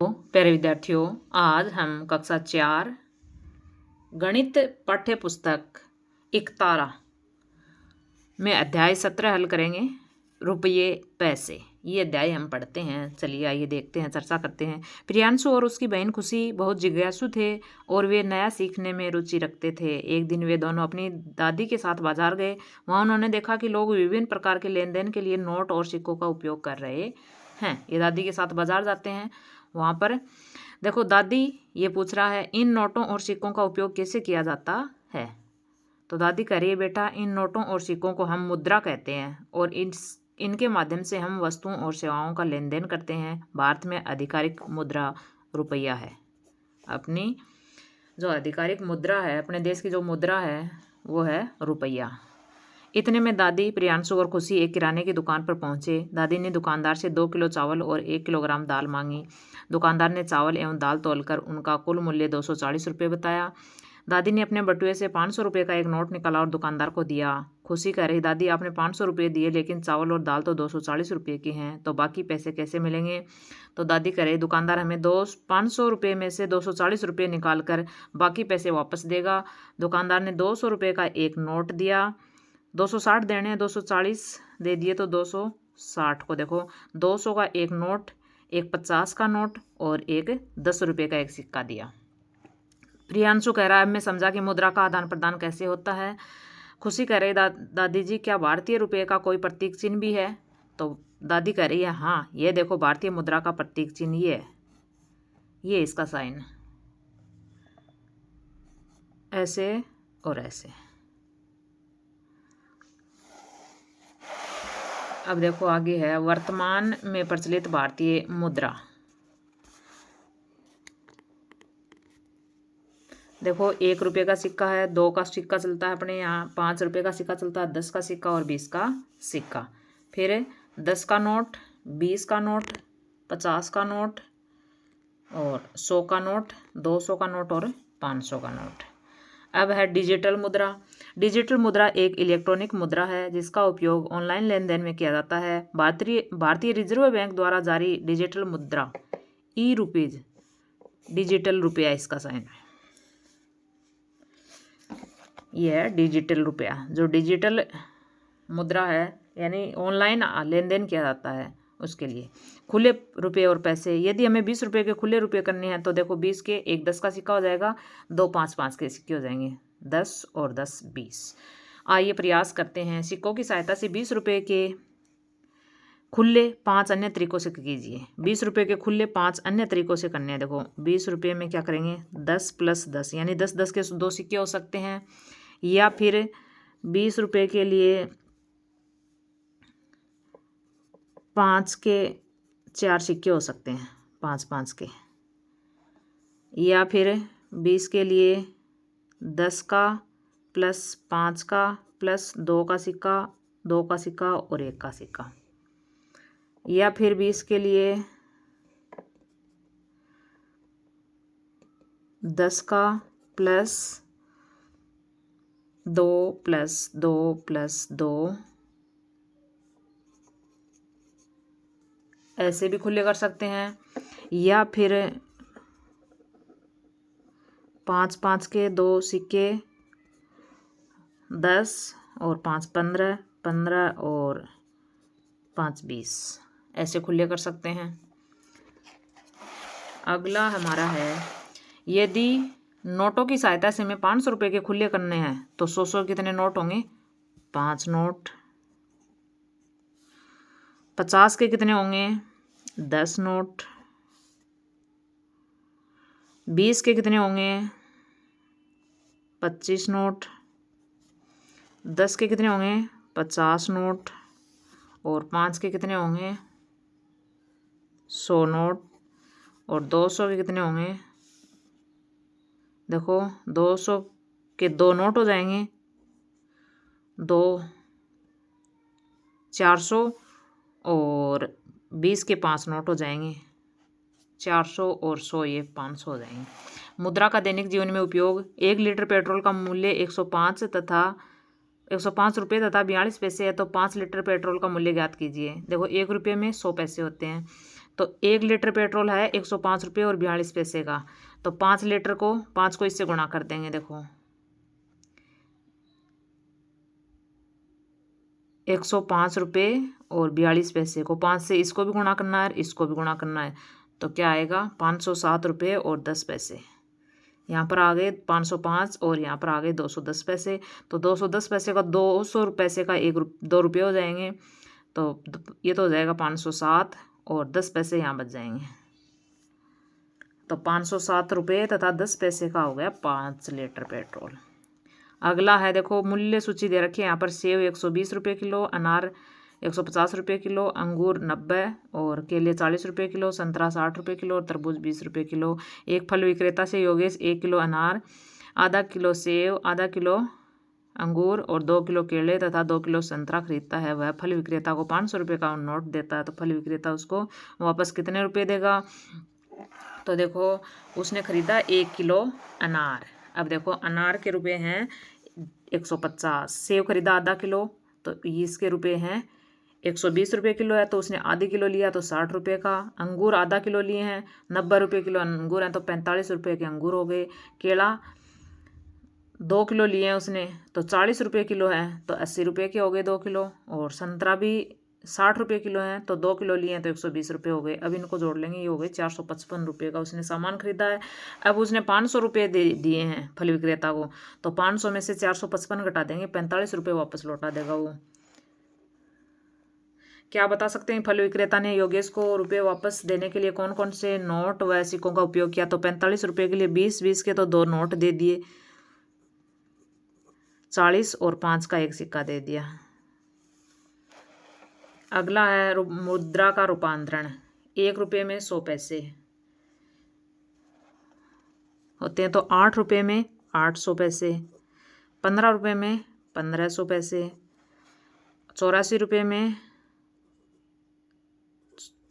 तो प्यारे विद्यार्थियों, आज हम कक्षा 4 गणित पाठ्य पुस्तक इकतारा में अध्याय 17 हल करेंगे। रुपये पैसे, ये अध्याय हम पढ़ते हैं। चलिए आइए देखते हैं, चर्चा करते हैं। प्रियांशु और उसकी बहन खुशी बहुत जिज्ञासु थे और वे नया सीखने में रुचि रखते थे। एक दिन वे दोनों अपनी दादी के साथ बाजार गए। वहाँ उन्होंने देखा कि लोग विभिन्न प्रकार के लेन देन के लिए नोट और सिक्कों का उपयोग कर रहे हैं। ये दादी के साथ बाजार जाते हैं। वहाँ पर देखो, दादी ये पूछ रहा है, इन नोटों और सिक्कों का उपयोग कैसे किया जाता है। तो दादी कह रही है, बेटा, इन नोटों और सिक्कों को हम मुद्रा कहते हैं और इनके माध्यम से हम वस्तुओं और सेवाओं का लेन देन करते हैं। भारत में आधिकारिक मुद्रा रुपया है। अपनी जो आधिकारिक मुद्रा है, अपने देश की जो मुद्रा है, वो है रुपया। इतने में दादी, प्रियांशु और खुशी एक किराने की दुकान पर पहुंचे। दादी ने दुकानदार से 2 किलो चावल और 1 किलोग्राम दाल मांगी। दुकानदार ने चावल एवं दाल तोलकर उनका कुल मूल्य 240 रुपये बताया। दादी ने अपने बटुए से 500 रुपये का एक नोट निकाला और दुकानदार को दिया। खुशी कह रही, दादी, आपने 500 रुपये दिए, लेकिन चावल और दाल तो 240 रुपये की हैं, तो बाकी पैसे कैसे मिलेंगे। तो दादी कह रही, दुकानदार हमें 500 रुपये में से 240 रुपये निकाल कर बाकी पैसे वापस देगा। दुकानदार ने 200 रुपये का एक नोट दिया। 260 देने हैं, 240 दे दिए, तो 260 को देखो, 200 का एक नोट, एक 50 का नोट और एक 10 रुपये का एक सिक्का दिया। प्रियांशु कह रहा है, मैं समझा कि मुद्रा का आदान प्रदान कैसे होता है। खुशी कह रही, दादी जी, क्या भारतीय रुपये का कोई प्रतीक चिन्ह भी है। तो दादी कह रही है, हाँ, ये देखो, भारतीय मुद्रा का प्रतीक चिन्ह ये है, ये इसका साइन, ऐसे और ऐसे। अब देखो आगे है, वर्तमान में प्रचलित भारतीय मुद्रा। देखो, 1 रुपये का सिक्का है, 2 का सिक्का चलता है अपने यहाँ, 5 रुपये का सिक्का चलता है, 10 का सिक्का और 20 का सिक्का। फिर 10 का नोट, 20 का नोट, 50 का नोट और 100 का नोट, 200 का नोट और 500 का नोट। अब है डिजिटल मुद्रा। डिजिटल मुद्रा एक इलेक्ट्रॉनिक मुद्रा है जिसका उपयोग ऑनलाइन लेन देन में किया जाता है। भारतीय रिजर्व बैंक द्वारा जारी डिजिटल मुद्रा ई रुपीज, डिजिटल रुपया इसका साइन है। यह है डिजिटल रुपया। जो डिजिटल मुद्रा है, यानी ऑनलाइन लेन देन किया जाता है, उसके लिए। खुले रुपये और पैसे, यदि हमें 20 रुपये के खुले रुपये करने हैं तो देखो, 20 के एक 10 का सिक्का हो जाएगा, 2 5 के सिक्के हो जाएंगे, 10 और 10 20। आइए प्रयास करते हैं। सिक्कों की सहायता से 20 रुपये के खुले 5 अन्य तरीकों से कीजिए। 20 रुपये के खुले 5 अन्य तरीकों से करने हैं। देखो, 20 रुपये में क्या करेंगे, 10 + 10, यानी 10 10 के 2 सिक्के हो सकते हैं, या फिर 20 रुपये के लिए 5 के 4 सिक्के हो सकते हैं, 5 5 के, या फिर 20 के लिए 10 का + 5 का + 2 का सिक्का, 2 का सिक्का और 1 का सिक्का, या फिर 20 के लिए 10 का + 2 + 2 + 2, ऐसे भी खुले कर सकते हैं, या फिर 5 5 के 2 सिक्के, 10 और 5 15, 15 और 5 20, ऐसे खुले कर सकते हैं। अगला हमारा है, यदि नोटों की सहायता से हमें 500 रुपये के खुले करने हैं तो 100 कितने नोट होंगे, 5 नोट। 50 के कितने होंगे, 10 नोट। 20 के कितने होंगे, 25 नोट। 10 के कितने होंगे, 50 नोट। और 5 के कितने होंगे, 100 नोट। और 200 के कितने होंगे, देखो, 200 के 2 नोट हो जाएंगे, 2 400 और 20 के 5 नोट हो जाएंगे, 400 और 100 ये 500 हो जाएंगे। मुद्रा का दैनिक जीवन में उपयोग। 1 लीटर पेट्रोल का मूल्य 105 रुपये तथा 42 पैसे है, तो 5 लीटर पेट्रोल का मूल्य ज्ञात कीजिए। देखो, 1 रुपये में 100 पैसे होते हैं, तो 1 लीटर पेट्रोल है 105 रुपये और 42 पैसे का। तो 5 लीटर को 5 को इससे गुणा कर देंगे। देखो 105 रुपये और 42 पैसे को 5 से इसको भी गुणा करना है, इसको भी गुणा करना है। तो क्या आएगा 507 रुपये और 10 पैसे। यहाँ पर आ गए 505 और यहाँ पर आ गए 210 पैसे। तो 210 पैसे का 200 पैसे का 2 रुपये हो जाएंगे। तो ये तो हो जाएगा 507 और 10 पैसे यहाँ बच जाएंगे। तो 507 रुपये तथा 10 पैसे का हो गया 5 लीटर पेट्रोल। अगला है देखो मूल्य सूची दे रखी है यहाँ पर। सेब 120 रुपये किलो, अनार 150 रुपये किलो, अंगूर 90 और केले 40 रुपये किलो, संतरा 60 रुपये किलो और तरबूज 20 रुपये किलो। एक फल विक्रेता से योगेश 1 किलो अनार, आधा किलो सेब, आधा किलो अंगूर और 2 किलो केले तथा 2 किलो संतरा खरीदता है। वह फल विक्रेता को 500 रुपये का नोट देता है। तो फल विक्रेता उसको वापस कितने रुपये देगा? तो देखो उसने खरीदा 1 किलो अनार। अब देखो अनार के रुपये हैं 150, सेब खरीदा आधा किलो तो इसके रुपये हैं 120 रुपये किलो है। तो उसने आधी किलो लिया तो 60 रुपये का। अंगूर आधा किलो लिए हैं 90 रुपये किलो अंगूर हैं तो 45 रुपये के अंगूर हो गए। केला 2 किलो लिए हैं उसने तो 40 रुपये किलो है तो 80 रुपये के हो गए 2 किलो। और संतरा भी 60 रुपये किलो हैं तो 2 किलो लिए हैं तो 120 रुपये हो गए। अब इनको जोड़ लेंगे, ये हो गए 455 रुपये का उसने सामान खरीदा है। अब उसने 500 रुपये दे दिए हैं फल विक्रेता को। तो 500 में से 455 घटा देंगे, 45 रुपये वापस लौटा देगा वो। क्या बता सकते हैं फल विक्रेता ने योगेश को रुपये वापस देने के लिए कौन कौन से नोट व सिक्कों का उपयोग किया? तो 45 रुपये के लिए 20 के तो 2 नोट दे दिए, 40 और 5 का 1 सिक्का दे दिया। अगला है मुद्रा का रूपांतरण। 1 रुपये में 100 पैसे होते हैं तो 8 रुपये में 800 पैसे, 15 रुपये में 1500 पैसे, 84 रुपये में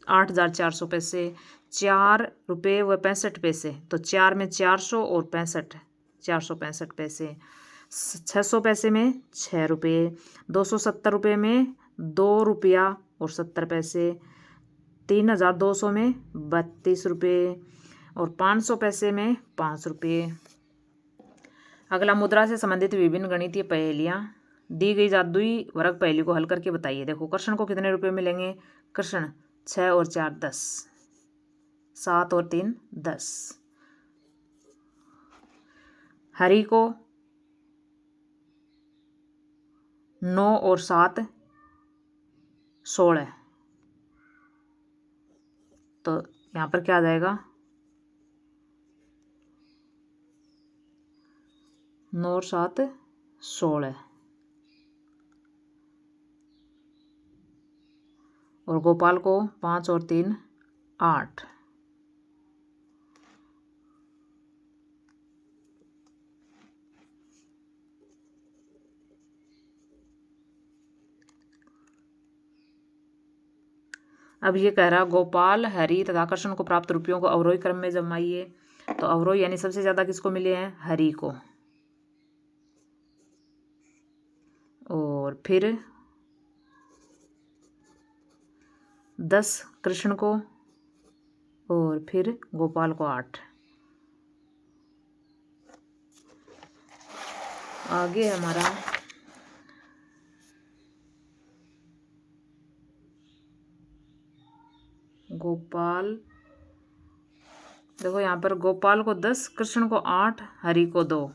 8400 पैसे, 4 रुपये व 65 पैसे। तो 4 में 400 और 65 465 पैसे, 600 पैसे में 6 रुपये, 270 रुपये में 2 रुपया और 70 पैसे, 3200 में 32 रुपये और 500 पैसे में 5 रुपये। अगला मुद्रा से संबंधित विभिन्न गणितीय पहेलियाँ। दी गई जादुई वर्ग पहेली को हल करके बताइए। देखो कृष्ण को कितने रुपये मिलेंगे? कृष्ण 6 और 4 10, 7 और 3 10। हरि को 9 और 7 16। तो यहाँ पर क्या आ जाएगा? 9 और 7 16। और गोपाल को 5 और 3 8। अब ये कह रहा गोपाल हरि तथा कृष्ण को प्राप्त रुपयों को अवरोही क्रम में जमाइए। तो अवरोही यानी सबसे ज़्यादा किसको मिले हैं? हरि को। और फिर 10 कृष्ण को और फिर गोपाल को 8। आगे हमारा गोपाल, देखो यहाँ पर गोपाल को 10, कृष्ण को 8, हरि को 2।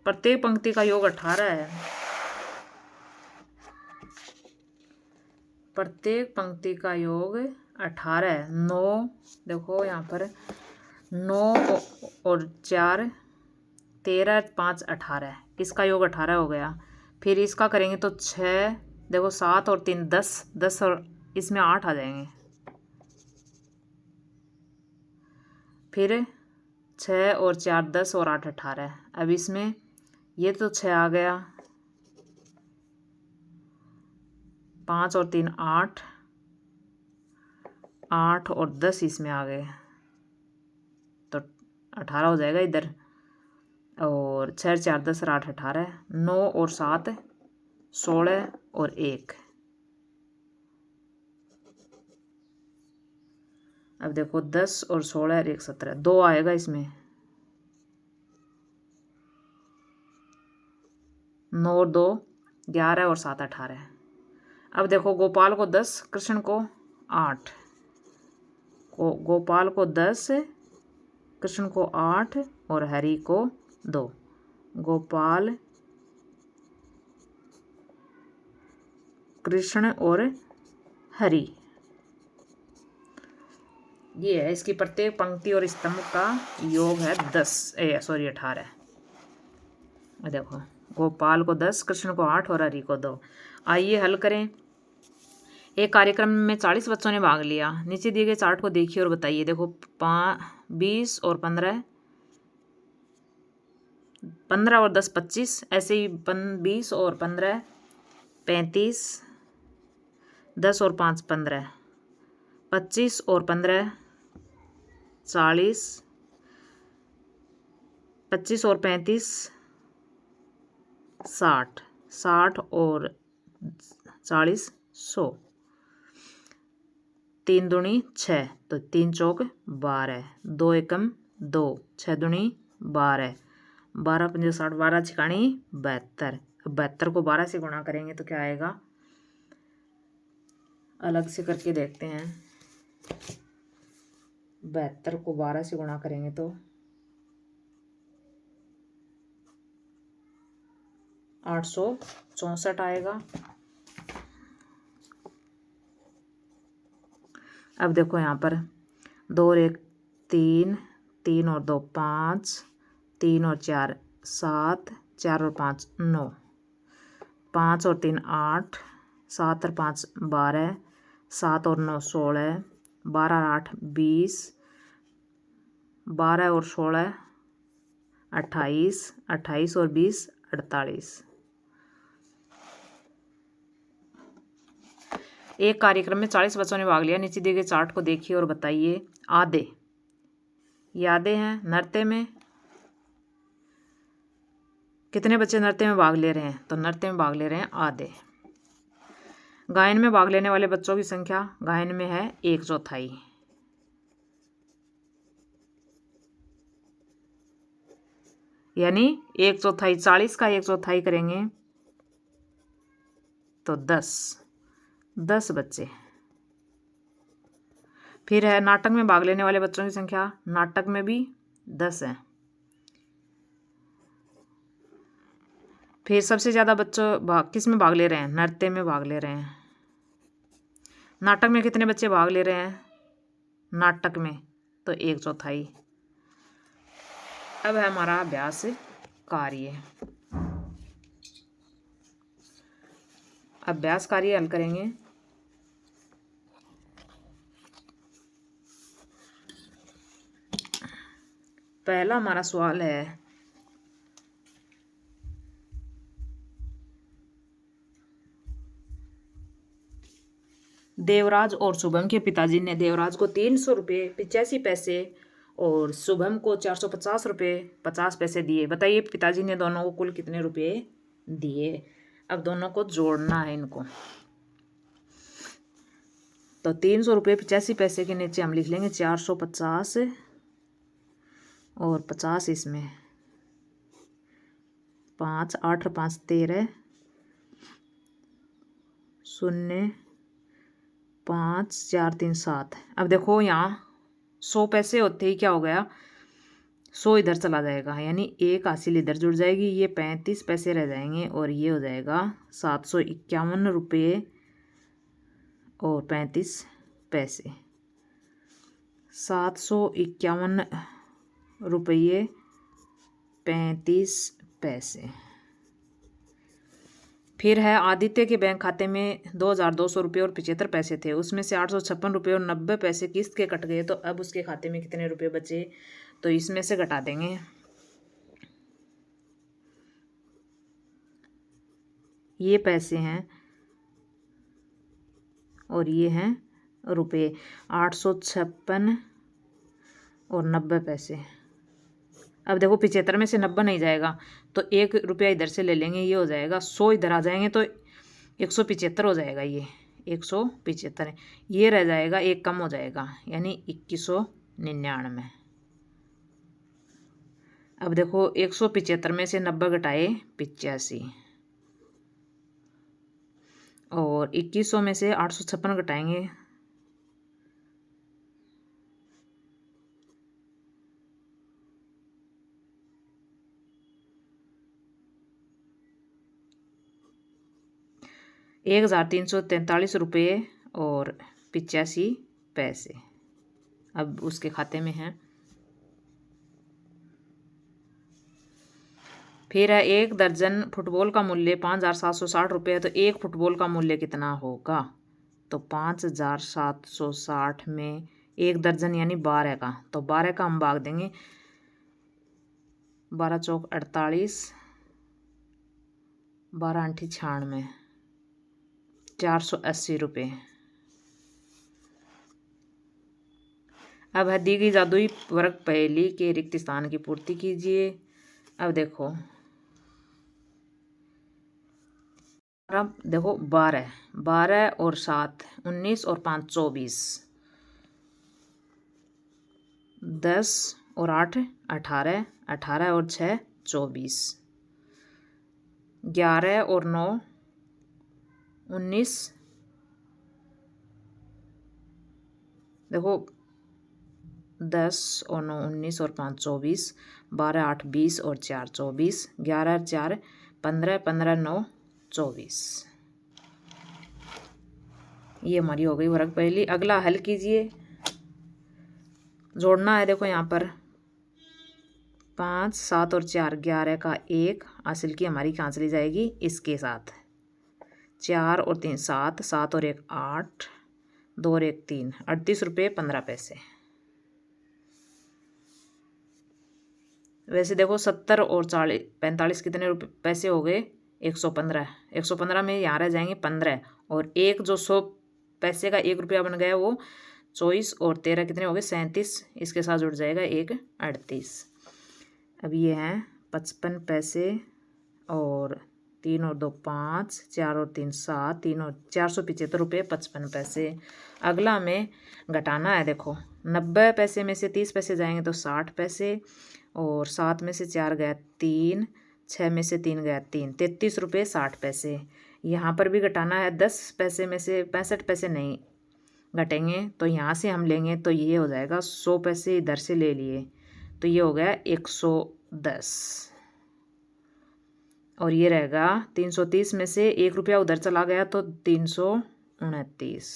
प्रत्येक पंक्ति का योग 18 है। प्रत्येक पंक्ति का योग 18 है। 9 देखो यहाँ पर 9 और 4 13, 5 18, इसका योग 18 हो गया। फिर इसका करेंगे तो 6, देखो 7 और 3 10, 10 और इसमें 8 आ जाएंगे। फिर 6 और 4 10 और 8 18। अब इसमें ये तो 6 आ गया, 5 और 3 8, 8 और 10 इसमें आ गए। 18 हो जाएगा इधर, और 6 4 10 8 18, 9 और 7 16 और 1। अब देखो 10 और 16 और 1 17, 2 आएगा इसमें, 9 और 2 11 और 7 18। अब देखो गोपाल को 10, कृष्ण को 8, गोपाल को 10, कृष्ण को 8 और हरि को 2। गोपाल, कृष्ण और हरि, ये है इसकी प्रत्येक पंक्ति और स्तंभ का योग है 18। देखो गोपाल को 10, कृष्ण को 8 और हरि को 2। आइए हल करें। एक कार्यक्रम में 40 बच्चों ने भाग लिया। नीचे दिए गए चार्ट को देखिए और बताइए। देखो 20 और 15, 15 और 10 25, ऐसे ही 20 और 15 35, 10 और 5 15, 25 और 15 40, 25 और 35 60, 60 और 40 100, 3 दूनी 6, तो 3 चौक 12, 2 एकम 2, 6 दूनी 12, 12 पंजे 60, 12 छिकाणी 72। 72 को 12 से गुणा करेंगे तो क्या आएगा, अलग से करके देखते हैं। 72 को 12 से गुणा करेंगे तो 864 आएगा। अब देखो यहाँ पर 2 और 1 3, 3 और 2 5, 3 और 4 7, 4 और 5 9, 5 और 3 8, 7 और 5 12, 7 और 9 16, 12 और 8 20, 12 और 16 28, 28 और 20 48। एक कार्यक्रम में 40 बच्चों ने भाग लिया। नीचे दिए गए चार्ट को देखिए और बताइए। आधे यादें हैं। नृत्य में कितने बच्चे नृत्य में भाग ले रहे हैं, तो नृत्य में भाग ले रहे हैं आधे। गायन में भाग लेने वाले बच्चों की संख्या गायन में है 1/4, यानी 1/4, 40 का 1/4 करेंगे तो 10 बच्चे। फिर है नाटक में भाग लेने वाले बच्चों की संख्या, नाटक में भी 10 है। फिर सबसे ज़्यादा बच्चों किस में भाग ले रहे हैं, नृत्य में भाग ले रहे हैं। नाटक में कितने बच्चे भाग ले रहे हैं, नाटक में तो 1/4। अब है हमारा अभ्यास कार्य। अभ्यास कार्य हल करेंगे। पहला हमारा सवाल है, देवराज और शुभम के पिताजी ने देवराज को 300 रुपये 85 पैसे और शुभम को 450 रुपये 50 पैसे दिए। बताइए पिताजी ने दोनों को कुल कितने रुपये दिए। अब दोनों को जोड़ना है इनको। तो 300 रुपये 85 पैसे के नीचे हम लिख लेंगे 450 और 50 इसमें, 5 8 5 13 0 5 4 3 7। अब देखो यहाँ 100 पैसे होते ही क्या हो गया, 100 इधर चला जाएगा, यानी एक हासिल इधर जुड़ जाएगी, ये 35 पैसे रह जाएंगे और ये हो जाएगा 751 रुपये और 35 पैसे। 751 रुपये 35 पैसे। फिर है आदित्य के बैंक खाते में 2200 रुपये और 75 पैसे थे, उसमें से 856 रुपये और 90 पैसे किस्त के कट गए, तो अब उसके खाते में कितने रुपये बचे, तो इसमें से घटा देंगे। ये पैसे हैं और ये हैं रुपये, 856 और 90 पैसे। अब देखो 75 में से 90 नहीं जाएगा तो 1 रुपया इधर से ले लेंगे, ये हो जाएगा 100, इधर आ जाएंगे तो 175 हो जाएगा, ये 175 ये रह जाएगा, एक कम हो जाएगा यानी 2199। अब देखो 175 में से 90 घटाए 85 और 2100 में से 856 घटाएंगे 1343 रुपये और 85 पैसे अब उसके खाते में है। फिर है 1 दर्जन फुटबॉल का मूल्य 5760 रुपये है, तो एक फुटबॉल का मूल्य कितना होगा? तो 5760 में 1 दर्जन यानी 12 का, तो 12 का हम भाग देंगे 12 चौक 48, 12 अंठी 96, 480 रुपये। अब है दी गई जादुई वर्ग पहेली के रिक्त स्थान की पूर्ति कीजिए। अब देखो 12 और 7 19 और 5 24, 10 और 8 18, 18 और 6 24, 11 और 9 19, देखो 10 और 9 19 और 5 24, 12 8 20 और 4 24, 11 4 15, 15 9 24। ये हमारी हो गई वर्ग पहेली। अगला हल कीजिए, जोड़ना है। देखो यहाँ पर 5 7 और 4 11 का 1 हासिल की हमारी कहाँ चली जाएगी? इसके साथ 4 और 3 7, 7 और 1 8, 2 और 1 3, 38 रुपये 15 पैसे। वैसे देखो 70 और 40 45 कितने रुपये पैसे हो गए? 115। 115 में यहाँ रह जाएंगे 15 और एक जो 100 पैसे का 1 रुपया बन गया वो 24 और 13 कितने हो गए? 37। इसके साथ जुड़ जाएगा 1 38। अब ये हैं 55 पैसे और 3 और 2 5, 4 और 3 7, 3 और 475 रुपये 55 पैसे। अगला हमें घटाना है। देखो 90 पैसे में से 30 पैसे जाएंगे तो 60 पैसे और 7 में से 4 गया 3, 6 में से 3 गया 3, 33 रुपये 60 पैसे। यहाँ पर भी घटाना है। 10 पैसे में से 65 पैसे नहीं घटेंगे तो यहाँ से हम लेंगे तो ये हो जाएगा 100 पैसे इधर से ले लिए तो ये हो गया 110 और ये रहेगा 330 में से 1 रुपया उधर चला गया तो 329।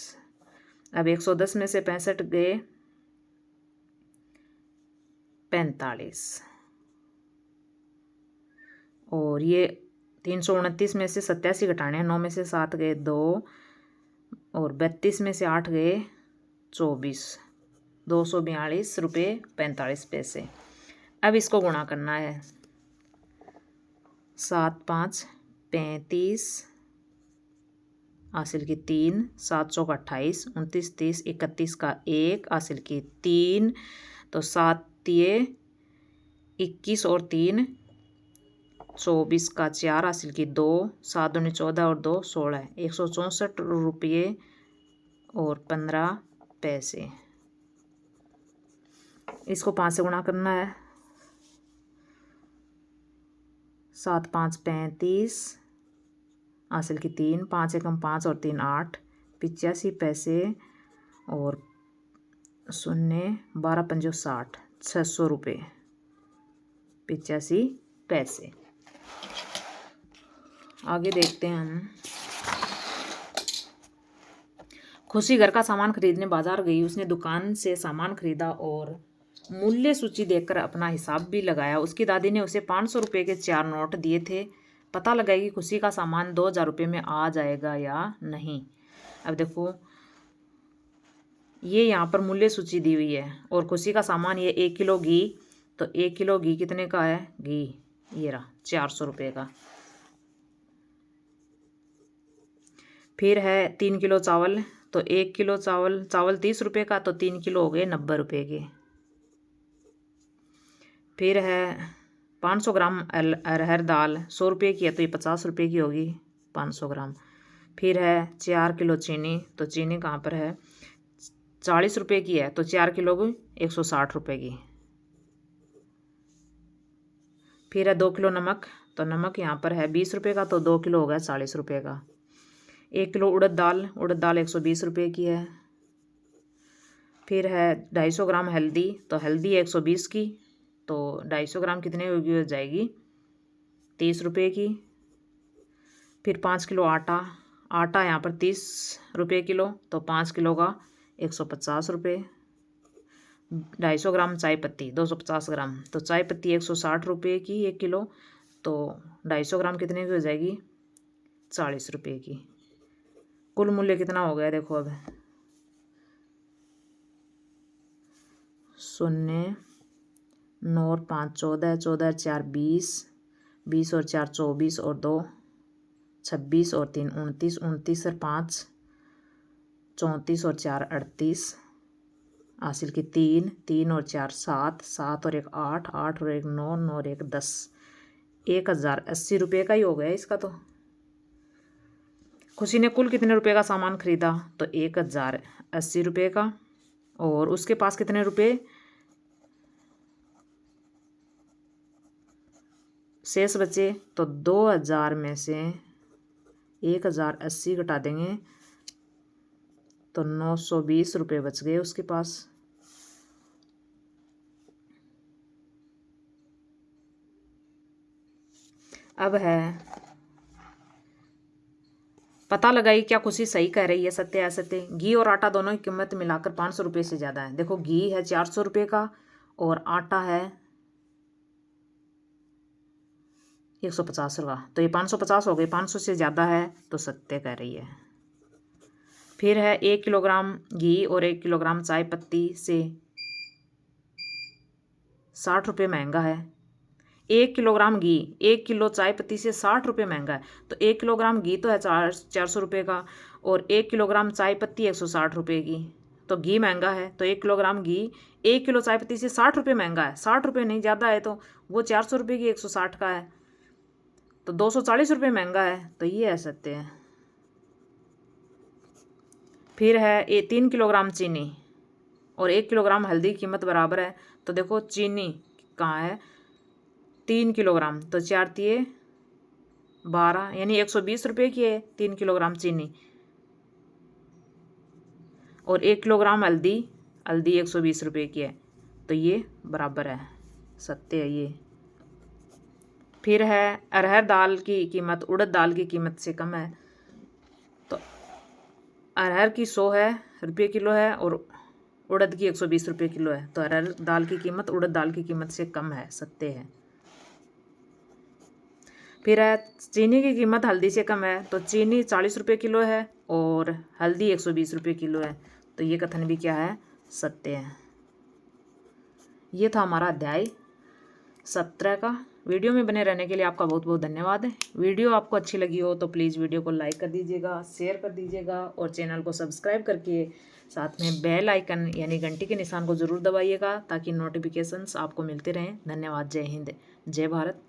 अब 110 में से 65 गए 45 और ये 329 में से 87 घटाने हैं। 9 में से 7 गए 2 और 32 में से 8 गए 24, 242 रुपये 45 पैसे। अब इसको गुणा करना है। 7 5 35 हासिल की 3, 7 चौक 28, 29 30 31 का 1 हासिल की 3, तो 7 ये 21 और 3 24 का 4 हासिल की 2, 7 दूनी 14 और 2 16, 164 रुपये और 15 पैसे। इसको 5 से गुणा करना है। 7 5 35 हासिल की 3, 5 एकम 5 और 3 8, 85 पैसे और 0 12 पंजो 60, 600 रुपये 85 पैसे। आगे देखते हैं हम। खुशी घर का सामान खरीदने बाजार गई। उसने दुकान से सामान खरीदा और मूल्य सूची देखकर अपना हिसाब भी लगाया। उसकी दादी ने उसे 500 रुपये के 4 नोट दिए थे। पता लगाएगी खुशी का सामान 2000 रुपये में आ जाएगा या नहीं। अब देखो ये यहाँ पर मूल्य सूची दी हुई है और खुशी का सामान ये 1 किलो घी, तो 1 किलो घी कितने का है? घी ये रहा 400 रुपये का। फिर है 3 किलो चावल, तो 1 किलो चावल 30 रुपये का, तो 3 किलो हो गए 90 रुपये के। फिर है 500 ग्राम अरहर दाल 100 रुपये की है, तो ये 50 रुपये की होगी 500 ग्राम। फिर है 4 किलो चीनी, तो चीनी कहाँ पर है, 40 रुपये की है, तो 4 किलो की 160 रुपये की। फिर है 2 किलो नमक, तो नमक यहाँ पर है 20 रुपये का, तो 2 किलो हो गया 40 रुपये का। 1 किलो उड़द दाल 120 रुपये की है। फिर है 250 ग्राम हल्दी, तो हल्दी 120 की, तो 250 ग्राम कितने होगी, हो जाएगी 30 रुपये की। फिर 5 किलो आटा यहाँ पर 30 रुपये किलो, तो 5 किलो का 150 रुपये। 250 ग्राम चाय पत्ती 250 ग्राम, तो चाय पत्ती 160 रुपये की 1 किलो, तो 250 ग्राम कितने की हो जाएगी 40 रुपये की। कुल मूल्य कितना हो गया देखो अब, 0 9 और 5 14, 14 और 4 20, 20 और 4 24 और 2 26 और 3 29, 29 और 5 34 और 4 38, हासिल की 3, 3 और 4 7, 7 और 1 8, 8 और 1 9, 9 और 1 10, 1080 रुपये का ही हो गया इसका। तो खुशी ने कुल कितने रुपए का सामान खरीदा, तो 1080 रुपये का। और उसके पास कितने रुपए शेष बचे, तो 2000 में से 1080 घटा देंगे, तो 920 रुपये बच गए उसके पास। अब है पता लगाई क्या खुशी सही कह रही है सत्य असत्य। घी और आटा दोनों की कीमत मिलाकर 500 रुपये से ज़्यादा है। देखो घी है 400 रुपये का और आटा है 150 का, तो ये 550 हो गए, 500 से ज़्यादा है, तो सत्य कह रही है। फिर है 1 किलोग्राम घी और 1 किलोग्राम चाय पत्ती से 60 रुपये महंगा है। 1 किलोग्राम घी 1 किलो चाय पत्ती से 60 रुपये महंगा है, तो 1 किलोग्राम घी तो है 400 रुपये का और 1 किलोग्राम चाय पत्ती 160 रुपये की, तो घी महंगा है, तो 1 किलोग्राम घी 1 किलो चाय पत्ती से 60 रुपये महंगा है। 60 रुपये नहीं ज़्यादा है, तो वो 400 रुपये की 160 का है, तो 240 रुपये महंगा है, तो ये है सत्य है। फिर है 3 किलोग्राम चीनी और 1 किलोग्राम हल्दी की कीमत बराबर है, तो देखो चीनी कहाँ है 3 किलोग्राम, तो 4 तिये 12, यानी 120 रुपये की है 3 किलोग्राम चीनी। और 1 किलोग्राम हल्दी 120 रुपये की है, तो ये बराबर है, सत्य है ये। फिर है अरहर दाल की कीमत उड़द दाल की कीमत से कम है, तो अरहर की 100 रुपये किलो है और उड़द की 120 रुपये किलो है, तो अरहर दाल की कीमत उड़द दाल की कीमत से कम है, सत्य है। फिर है चीनी की कीमत हल्दी से कम है, तो चीनी 40 रुपये किलो है और हल्दी 120 रुपये किलो है, तो ये कथन भी क्या है, सत्य है। ये था हमारा अध्याय 17 का। वीडियो में बने रहने के लिए आपका बहुत बहुत धन्यवाद है। वीडियो आपको अच्छी लगी हो तो प्लीज़ वीडियो को लाइक कर दीजिएगा, शेयर कर दीजिएगा और चैनल को सब्सक्राइब करके साथ में बेल आइकन यानी घंटी के निशान को ज़रूर दबाइएगा ताकि नोटिफिकेशंस आपको मिलते रहें। धन्यवाद। जय हिंद, जय भारत।